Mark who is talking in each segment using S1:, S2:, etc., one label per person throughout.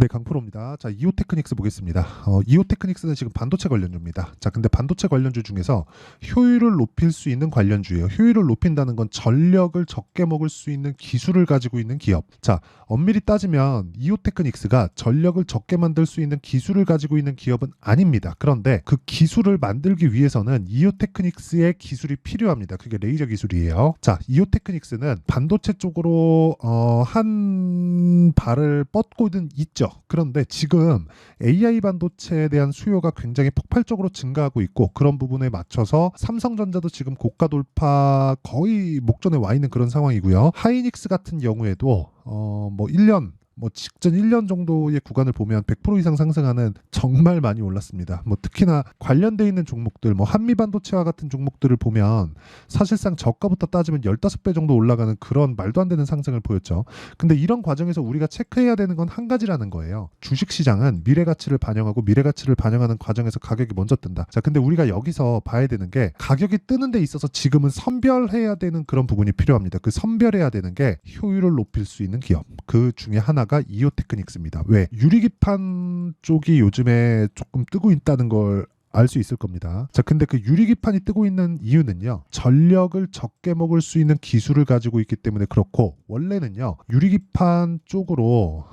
S1: 네, 강프로입니다. 자, 이오테크닉스 보겠습니다. 이오테크닉스는 지금 반도체 관련주입니다. 자, 근데 반도체 관련주 중에서 효율을 높일 수 있는 관련주예요. 효율을 높인다는 건 전력을 적게 먹을 수 있는 기술을 가지고 있는 기업. 자, 엄밀히 따지면 이오테크닉스가 전력을 적게 만들 수 있는 기술을 가지고 있는 기업은 아닙니다. 그런데 그 기술을 만들기 위해서는 이오테크닉스의 기술이 필요합니다. 그게 레이저 기술이에요. 자, 이오테크닉스는 반도체 쪽으로 한 발을 뻗고는 있죠. 그런데 지금 AI 반도체에 대한 수요가 굉장히 폭발적으로 증가하고 있고, 그런 부분에 맞춰서 삼성전자도 지금 고가 돌파 거의 목전에 와 있는 그런 상황이고요. 하이닉스 같은 경우에도 1년 직전 1년 정도의 구간을 보면 100% 이상 상승하는 정말 많이 올랐습니다. 특히나 관련돼 있는 종목들, 한미 반도체와 같은 종목들을 보면 사실상 저가부터 따지면 15배 정도 올라가는 그런 말도 안 되는 상승을 보였죠. 근데 이런 과정에서 우리가 체크해야 되는 건 한 가지라는 거예요. 주식시장은 미래 가치를 반영하고 미래 가치를 반영하는 과정에서 가격이 먼저 뜬다. 자, 근데 우리가 여기서 봐야 되는 게, 가격이 뜨는 데 있어서 지금은 선별해야 되는 그런 부분이 필요합니다. 그 선별해야 되는 게 효율을 높일 수 있는 기업. 그 중에 하나가 이오테크닉스입니다. 왜? 유리기판 쪽이 요즘에 조금 뜨고 있다는 걸 알 수 있을 겁니다. 자, 근데 그 유리기판이 뜨고 있는 이유는요, 전력을 적게 먹을 수 있는 기술을 가지고 있기 때문에 그렇고, 원래는요 유리기판 쪽으로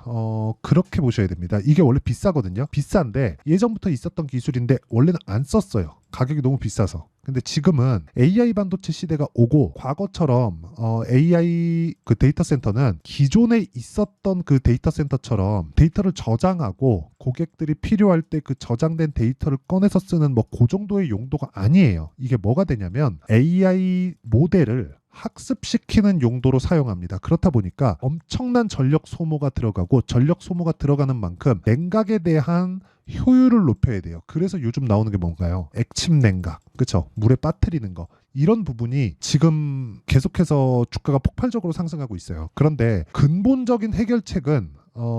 S1: 그렇게 보셔야 됩니다. 이게 원래 비싸거든요. 비싼데 예전부터 있었던 기술인데 원래는 안 썼어요. 가격이 너무 비싸서. 근데 지금은 AI 반도체 시대가 오고, 과거처럼 AI 그 데이터 센터는 기존에 있었던 그 데이터 센터처럼 데이터를 저장하고 고객들이 필요할 때 그 저장된 데이터를 꺼내서 쓰는 그 정도의 용도가 아니에요. 이게 뭐가 되냐면 AI 모델을 학습시키는 용도로 사용합니다. 그렇다 보니까 엄청난 전력 소모가 들어가고, 전력 소모가 들어가는 만큼 냉각에 대한 효율을 높여야 돼요. 그래서 요즘 나오는 게 뭔가요? 액침 냉각. 그쵸? 물에 빠뜨리는 거. 이런 부분이 지금 계속해서 주가가 폭발적으로 상승하고 있어요. 그런데 근본적인 해결책은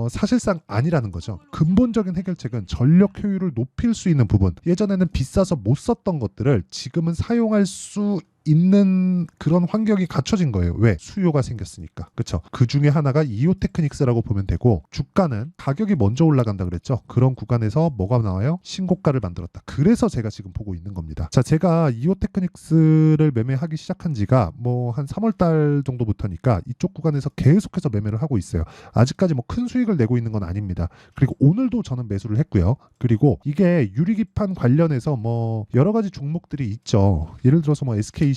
S1: 사실상 아니라는 거죠. 근본적인 해결책은 전력 효율을 높일 수 있는 부분. 예전에는 비싸서 못 썼던 것들을 지금은 사용할 수 있는 그런 환경이 갖춰진 거예요. 왜? 수요가 생겼으니까. 그쵸? 그 중에 하나가 이오테크닉스라고 보면 되고, 주가는 가격이 먼저 올라간다 그랬죠. 그런 구간에서 뭐가 나와요? 신고가를 만들었다. 그래서 제가 지금 보고 있는 겁니다. 자, 제가 이오테크닉스를 매매하기 시작한 지가 한 3월 달 정도부터니까 이쪽 구간에서 계속해서 매매를 하고 있어요. 아직까지 큰 수익을 내고 있는 건 아닙니다. 그리고 오늘도 저는 매수를 했고요. 그리고 이게 유리기판 관련해서 여러 가지 종목들이 있죠. 예를 들어서 SKC,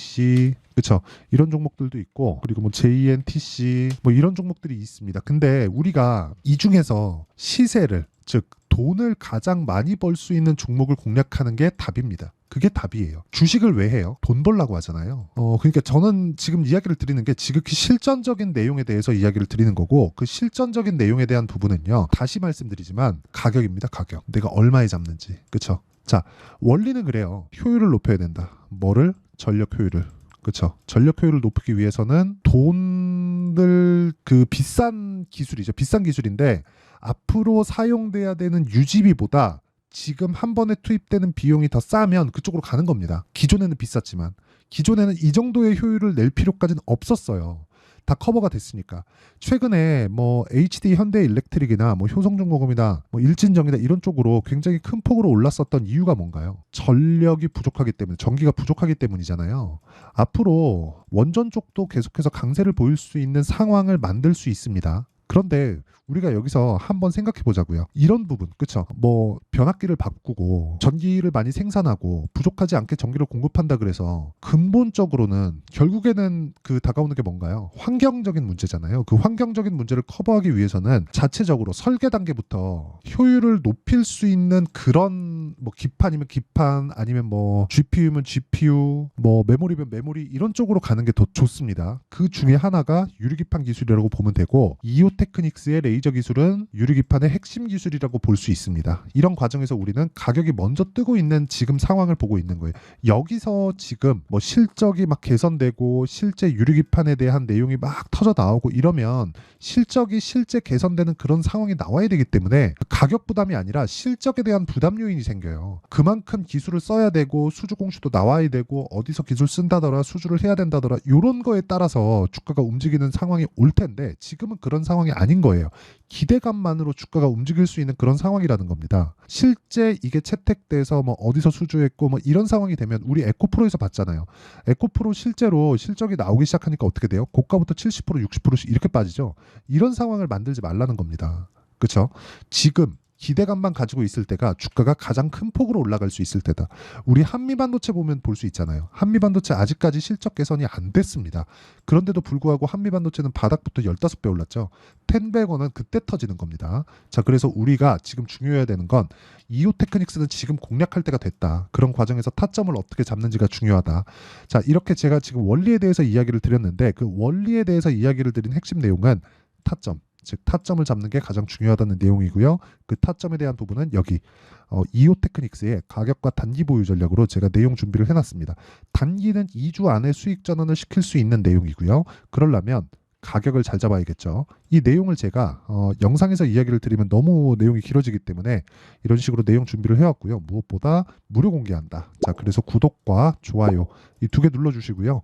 S1: 그쵸? 이런 종목들도 있고, 그리고 JNTC 이런 종목들이 있습니다. 근데 우리가 이 중에서 시세를, 즉 돈을 가장 많이 벌 수 있는 종목을 공략하는 게 답입니다. 그게 답이에요. 주식을 왜 해요? 돈 벌라고 하잖아요. 그러니까 저는 지금 이야기를 드리는 게 지극히 실전적인 내용에 대해서 이야기를 드리는 거고, 그 실전적인 내용에 대한 부분은요, 다시 말씀드리지만 가격입니다. 가격. 내가 얼마에 잡는지. 그쵸? 자, 원리는 그래요. 효율을 높여야 된다. 뭐를? 전력 효율을. 그렇죠. 전력 효율을 높이기 위해서는 돈을, 그 비싼 기술이죠. 비싼 기술인데 앞으로 사용돼야 되는 유지비보다 지금 한 번에 투입되는 비용이 더 싸면 그쪽으로 가는 겁니다. 기존에는 비쌌지만, 기존에는 이 정도의 효율을 낼 필요까지는 없었어요. 다 커버가 됐으니까. 최근에 HD 현대일렉트릭이나 효성중공업이나 일진정이나 이런 쪽으로 굉장히 큰 폭으로 올랐었던 이유가 뭔가요? 전력이 부족하기 때문에, 전기가 부족하기 때문이잖아요. 앞으로 원전 쪽도 계속해서 강세를 보일 수 있는 상황을 만들 수 있습니다. 그런데 우리가 여기서 한번 생각해 보자고요. 이런 부분, 그쵸? 변압기를 바꾸고 전기를 많이 생산하고 부족하지 않게 전기를 공급한다 그래서 근본적으로는 결국에는 그 다가오는 게 뭔가요? 환경적인 문제잖아요. 그 환경적인 문제를 커버하기 위해서는 자체적으로 설계 단계부터 효율을 높일 수 있는 그런 기판이면 기판, 아니면 GPU면 GPU, 메모리면 메모리, 이런 쪽으로 가는 게 더 좋습니다. 그 중에 하나가 유리기판 기술이라고 보면 되고, 이오테크닉스의 레이저 기술은 유리기판의 핵심 기술이라고 볼 수 있습니다. 이런 과정에서 우리는 가격이 먼저 뜨고 있는 지금 상황을 보고 있는 거예요. 여기서 지금 실적이 막 개선되고 실제 유리기판에 대한 내용이 막 터져 나오고 이러면 실적이 실제 개선되는 그런 상황이 나와야 되기 때문에 가격 부담이 아니라 실적에 대한 부담 요인이 생겨요. 그만큼 기술을 써야 되고 수주 공시도 나와야 되고 어디서 기술 쓴다더라 수주를 해야 된다더라 이런 거에 따라서 주가가 움직이는 상황이 올 텐데 지금은 그런 상황이 아닌 거예요. 기대감만으로 주가가 움직일 수 있는 그런 상황이라는 겁니다. 실제 이게 채택돼서 뭐 어디서 수주했고 뭐 이런 상황이 되면 우리 에코프로에서 봤잖아요. 에코프로 실제로 실적이 나오기 시작하니까 어떻게 돼요? 고가부터 70% 60%씩 이렇게 빠지죠. 이런 상황을 만들지 말라는 겁니다. 그렇죠? 지금 기대감만 가지고 있을 때가 주가가 가장 큰 폭으로 올라갈 수 있을 때다. 우리 한미반도체 보면 볼 수 있잖아요. 한미반도체 아직까지 실적 개선이 안 됐습니다. 그런데도 불구하고 한미반도체는 바닥부터 15배 올랐죠. 10백원은 그때 터지는 겁니다. 자, 그래서 우리가 지금 중요해야 되는 건 이오테크닉스는 지금 공략할 때가 됐다. 그런 과정에서 타점을 어떻게 잡는지가 중요하다. 자, 이렇게 제가 지금 원리에 대해서 이야기를 드렸는데 그 원리에 대해서 이야기를 드린 핵심 내용은 타점. 즉 타점을 잡는 게 가장 중요하다는 내용이고요. 그 타점에 대한 부분은 여기 이오테크닉스의 가격과 단기 보유 전략으로 제가 내용 준비를 해놨습니다. 단기는 2주 안에 수익 전환을 시킬 수 있는 내용이고요. 그러려면 가격을 잘 잡아야겠죠. 이 내용을 제가 영상에서 이야기를 드리면 너무 내용이 길어지기 때문에 이런 식으로 내용 준비를 해왔고요. 무엇보다 무료 공개한다. 자, 그래서 구독과 좋아요 이 2개 눌러주시고요.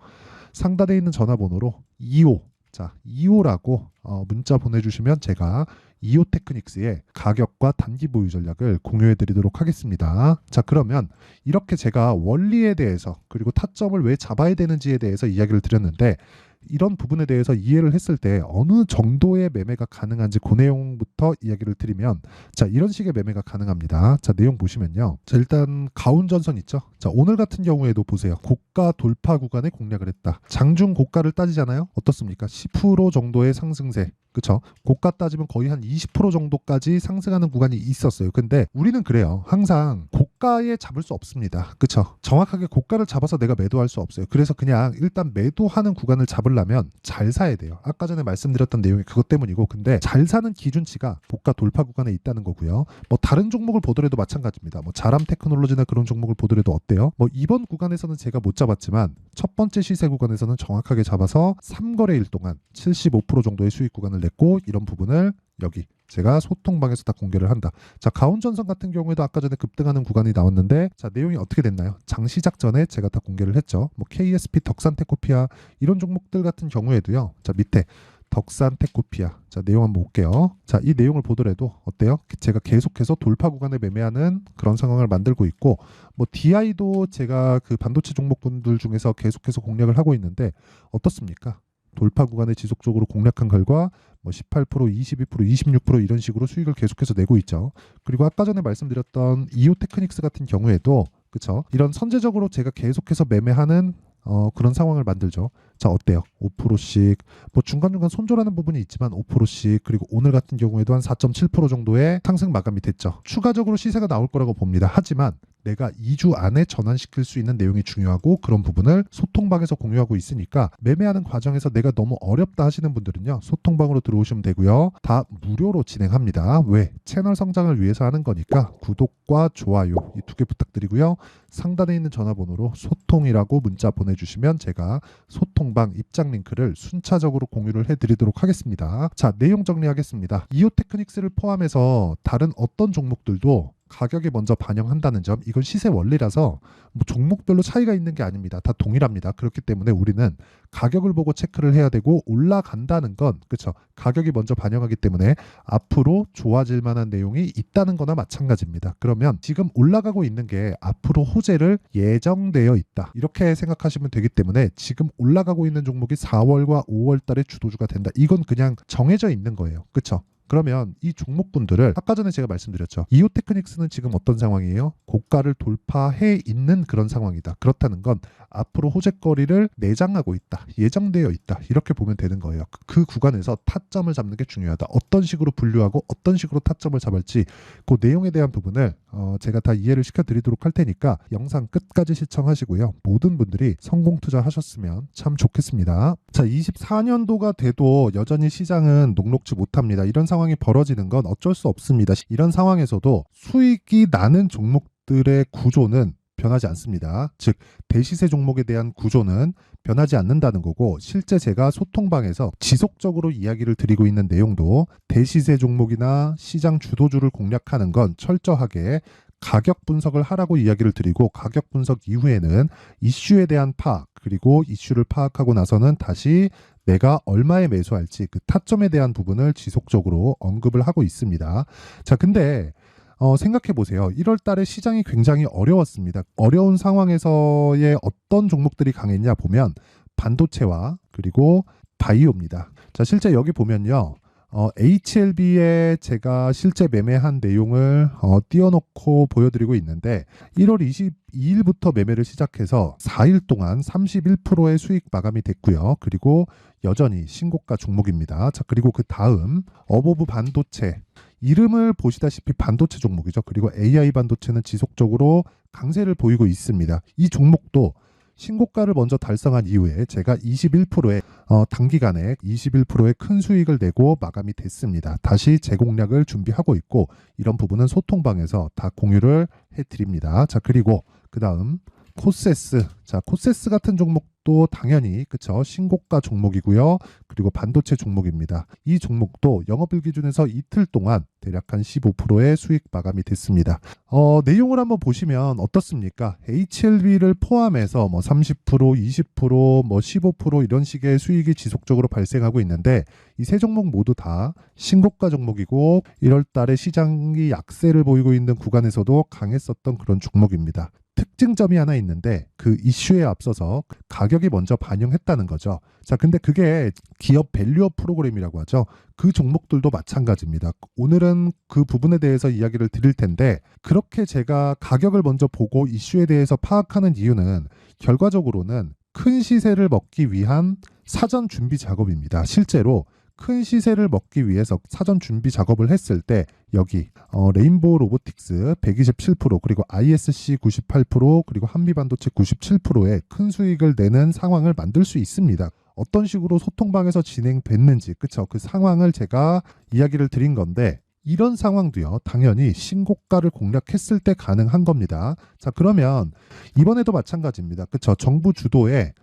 S1: 상단에 있는 전화번호로 25라고 문자 보내주시면 제가 이오테크닉스의 가격과 단기 보유 전략을 공유해 드리도록 하겠습니다. 자, 그러면 이렇게 제가 원리에 대해서 그리고 타점을 왜 잡아야 되는지에 대해서 이야기를 드렸는데 이런 부분에 대해서 이해를 했을 때 어느 정도의 매매가 가능한지 그 내용부터 이야기를 드리면 자, 이런 식의 매매가 가능합니다. 자, 내용 보시면요. 자, 일단 가운전선 있죠. 자, 오늘 같은 경우에도 보세요. 고가 돌파 구간에 공략을 했다. 장중 고가를 따지잖아요. 어떻습니까? 10% 정도의 상승세. 그쵸? 고가 따지면 거의 한 20% 정도까지 상승하는 구간이 있었어요. 근데 우리는 그래요. 항상 고가에 잡을 수 없습니다. 그쵸? 정확하게 고가를 잡아서 내가 매도할 수 없어요. 그래서 그냥 일단 매도하는 구간을 잡으려면 잘 사야 돼요. 아까 전에 말씀드렸던 내용이 그것 때문이고 근데 잘 사는 기준치가 고가 돌파 구간에 있다는 거고요. 뭐 다른 종목을 보더라도 마찬가지입니다. 뭐 자람 테크놀로지나 그런 종목을 보더라도 어때요? 뭐 이번 구간에서는 제가 못 잡았지만 첫 번째 시세 구간에서는 정확하게 잡아서 3거래일 동안 75% 정도의 수익 구간을 냈고 이런 부분을 여기 제가 소통방에서 다 공개를 한다. 자, 가운전선 같은 경우에도 아까 전에 급등하는 구간이 나왔는데 자, 내용이 어떻게 됐나요? 장 시작 전에 제가 다 공개를 했죠. 뭐 KSP, 덕산테코피아 이런 종목들 같은 경우에도요. 자, 밑에 덕산테코피아 자, 내용 한번 볼게요. 자, 이 내용을 보더라도 어때요? 제가 계속해서 돌파 구간에 매매하는 그런 상황을 만들고 있고 뭐 DI도 제가 그 반도체 종목군들 중에서 계속해서 공략을 하고 있는데 어떻습니까? 돌파 구간에 지속적으로 공략한 결과 뭐 18%, 22%, 26% 이런 식으로 수익을 계속해서 내고 있죠. 그리고 아까 전에 말씀드렸던 이오테크닉스 같은 경우에도 그쵸? 이런 선제적으로 제가 계속해서 매매하는 그런 상황을 만들죠. 자, 어때요? 5%씩 뭐 중간중간 손절하는 부분이 있지만 5%씩 그리고 오늘 같은 경우에도 한 4.7% 정도의 상승 마감이 됐죠. 추가적으로 시세가 나올 거라고 봅니다. 하지만 내가 2주 안에 전환시킬 수 있는 내용이 중요하고 그런 부분을 소통방에서 공유하고 있으니까 매매하는 과정에서 내가 너무 어렵다 하시는 분들은요. 소통방으로 들어오시면 되고요. 다 무료로 진행합니다. 왜? 채널 성장을 위해서 하는 거니까 구독과 좋아요 이 2개 부탁드리고요. 상단에 있는 전화번호로 소통이라고 문자 보내주시면 제가 소통방 입장 링크를 순차적으로 공유를 해드리도록 하겠습니다. 자, 내용 정리하겠습니다. 이오테크닉스를 포함해서 다른 어떤 종목들도 가격에 먼저 반영한다는 점 이건 시세 원리라서 뭐 종목별로 차이가 있는 게 아닙니다. 다 동일합니다. 그렇기 때문에 우리는 가격을 보고 체크를 해야 되고 올라간다는 건 그렇죠. 가격이 먼저 반영하기 때문에 앞으로 좋아질 만한 내용이 있다는 거나 마찬가지입니다. 그러면 지금 올라가고 있는 게 앞으로 호재를 예정되어 있다. 이렇게 생각하시면 되기 때문에 지금 올라가고 있는 종목이 4월과 5월 달에 주도주가 된다. 이건 그냥 정해져 있는 거예요. 그렇죠? 그러면 이 종목군들을 아까 전에 제가 말씀드렸죠. 이오테크닉스는 지금 어떤 상황이에요? 고가를 돌파해 있는 그런 상황이다. 그렇다는 건 앞으로 호재거리를 내장하고 있다. 예정되어 있다. 이렇게 보면 되는 거예요. 그 구간에서 타점을 잡는 게 중요하다. 어떤 식으로 분류하고 어떤 식으로 타점을 잡을지 그 내용에 대한 부분을 제가 다 이해를 시켜드리도록 할 테니까 영상 끝까지 시청하시고요. 모든 분들이 성공 투자하셨으면 참 좋겠습니다. 자, 24년도가 돼도 여전히 시장은 녹록지 못합니다. 이런 상황이 벌어지는 건 어쩔 수 없습니다. 이런 상황에서도 수익이 나는 종목들의 구조는 변하지 않습니다. 즉 대시세 종목에 대한 구조는 변하지 않는다는 거고, 실제 제가 소통방에서 지속적으로 이야기를 드리고 있는 내용도 대시세 종목이나 시장 주도주를 공략하는 건 철저하게 가격 분석을 하라고 이야기를 드리고, 가격 분석 이후에는 이슈에 대한 파악, 그리고 이슈를 파악하고 나서는 다시 내가 얼마에 매수할지 그 타점에 대한 부분을 지속적으로 언급을 하고 있습니다. 자, 근데 생각해 보세요. 1월 달에 시장이 굉장히 어려웠습니다. 어려운 상황에서의 어떤 종목들이 강했냐 보면 반도체와 그리고 바이오입니다. 자, 실제 여기 보면요. HLB에 제가 실제 매매한 내용을 띄워놓고 보여드리고 있는데, 1월 22일부터 매매를 시작해서 4일 동안 31%의 수익 마감이 됐고요. 그리고 여전히 신고가 종목입니다. 자, 그리고 그 다음 어보브 반도체, 이름을 보시다시피 반도체 종목이죠. 그리고 AI 반도체는 지속적으로 강세를 보이고 있습니다. 이 종목도 신고가를 먼저 달성한 이후에 제가 21%의 단기간에 21%의 큰 수익을 내고 마감이 됐습니다. 다시 재공략을 준비하고 있고, 이런 부분은 소통방에서 다 공유를 해드립니다. 자, 그리고 그 다음 코세스. 자, 코세스 같은 종목도 당연히 그쵸, 신고가 종목이고요. 그리고 반도체 종목입니다. 이 종목도 영업일 기준에서 이틀 동안 대략 한 15%의 수익 마감이 됐습니다. 내용을 한번 보시면 어떻습니까? HLB를 포함해서 뭐 30%, 20%, 뭐 15% 이런 식의 수익이 지속적으로 발생하고 있는데, 이 세 종목 모두 다 신고가 종목이고 1월 달에 시장이 약세를 보이고 있는 구간에서도 강했었던 그런 종목입니다. 특징점이 하나 있는데, 그 이슈에 앞서서 가격이 먼저 반영했다는 거죠. 자, 근데 그게 기업 밸류업 프로그램이라고 하죠. 그 종목들도 마찬가지입니다. 오늘은 그 부분에 대해서 이야기를 드릴 텐데, 그렇게 제가 가격을 먼저 보고 이슈에 대해서 파악하는 이유는 결과적으로는 큰 시세를 먹기 위한 사전 준비 작업입니다. 실제로 큰 시세를 먹기 위해서 사전 준비 작업을 했을 때 여기 레인보우 로보틱스 127%, 그리고 ISC 98%, 그리고 한미반도체 97%의 큰 수익을 내는 상황을 만들 수 있습니다. 어떤 식으로 소통방에서 진행됐는지, 그쵸? 그 상황을 제가 이야기를 드린 건데, 이런 상황도요, 당연히 신고가를 공략했을 때 가능한 겁니다. 자, 그러면 이번에도 마찬가지입니다. 그쵸? 정부 주도의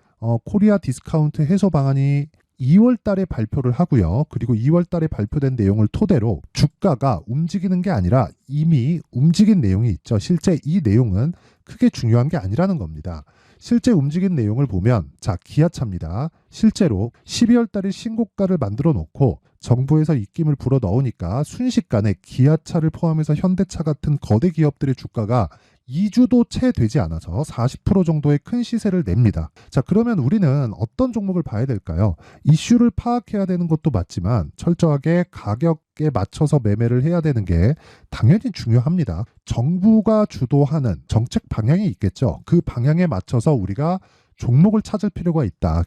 S1: 코리아 디스카운트 해소 방안이 2월 달에 발표를 하고요. 그리고 2월 달에 발표된 내용을 토대로 주가가 움직이는 게 아니라 이미 움직인 내용이 있죠. 실제 이 내용은 크게 중요한 게 아니라는 겁니다. 실제 움직인 내용을 보면, 자, 기아차입니다. 실제로 12월 달에 신고가를 만들어 놓고 정부에서 입김을 불어 넣으니까 순식간에 기아차를 포함해서 현대차 같은 거대 기업들의 주가가 2주도 채 되지 않아서 40% 정도의 큰 시세를 냅니다. 자, 그러면 우리는 어떤 종목을 봐야 될까요? 이슈를 파악해야 되는 것도 맞지만 철저하게 가격에 맞춰서 매매를 해야 되는 게 당연히 중요합니다. 정부가 주도하는 정책 방향이 있겠죠. 그 방향에 맞춰서 우리가 종목을 찾을 필요가 있다.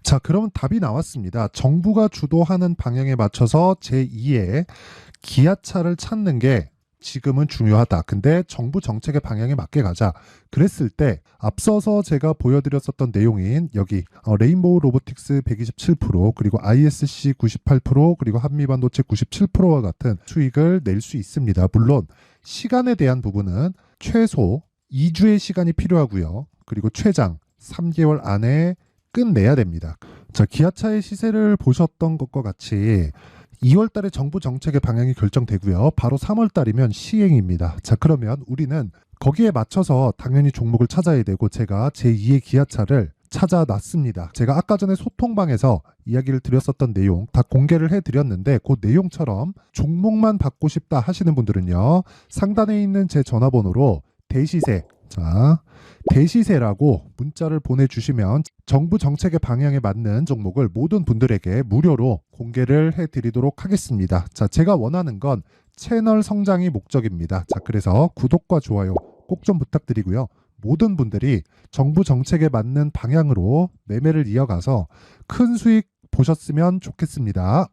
S1: 자, 그러면 답이 나왔습니다. 정부가 주도하는 방향에 맞춰서 제2의 기아차를 찾는 게 지금은 중요하다. 근데 정부 정책의 방향에 맞게 가자. 그랬을 때 앞서서 제가 보여드렸었던 내용인 여기 레인보우 로보틱스 127%, 그리고 ISC 98%, 그리고 한미반도체 97%와 같은 수익을 낼 수 있습니다. 물론 시간에 대한 부분은 최소 2주의 시간이 필요하고요. 그리고 최장 3개월 안에 끝내야 됩니다. 자, 기아차의 시세를 보셨던 것과 같이 2월 달에 정부 정책의 방향이 결정되고요. 바로 3월 달이면 시행입니다. 자, 그러면 우리는 거기에 맞춰서 당연히 종목을 찾아야 되고, 제가 제2의 기아차를 찾아놨습니다. 제가 아까 전에 소통방에서 이야기를 드렸었던 내용 다 공개를 해드렸는데, 그 내용처럼 종목만 받고 싶다 하시는 분들은요, 상단에 있는 제 전화번호로 대시세, 자, 대시세라고 문자를 보내주시면 정부 정책의 방향에 맞는 종목을 모든 분들에게 무료로 공개를 해드리도록 하겠습니다. 자, 제가 원하는 건 채널 성장이 목적입니다. 자, 그래서 구독과 좋아요 꼭 좀 부탁드리고요. 모든 분들이 정부 정책에 맞는 방향으로 매매를 이어가서 큰 수익 보셨으면 좋겠습니다.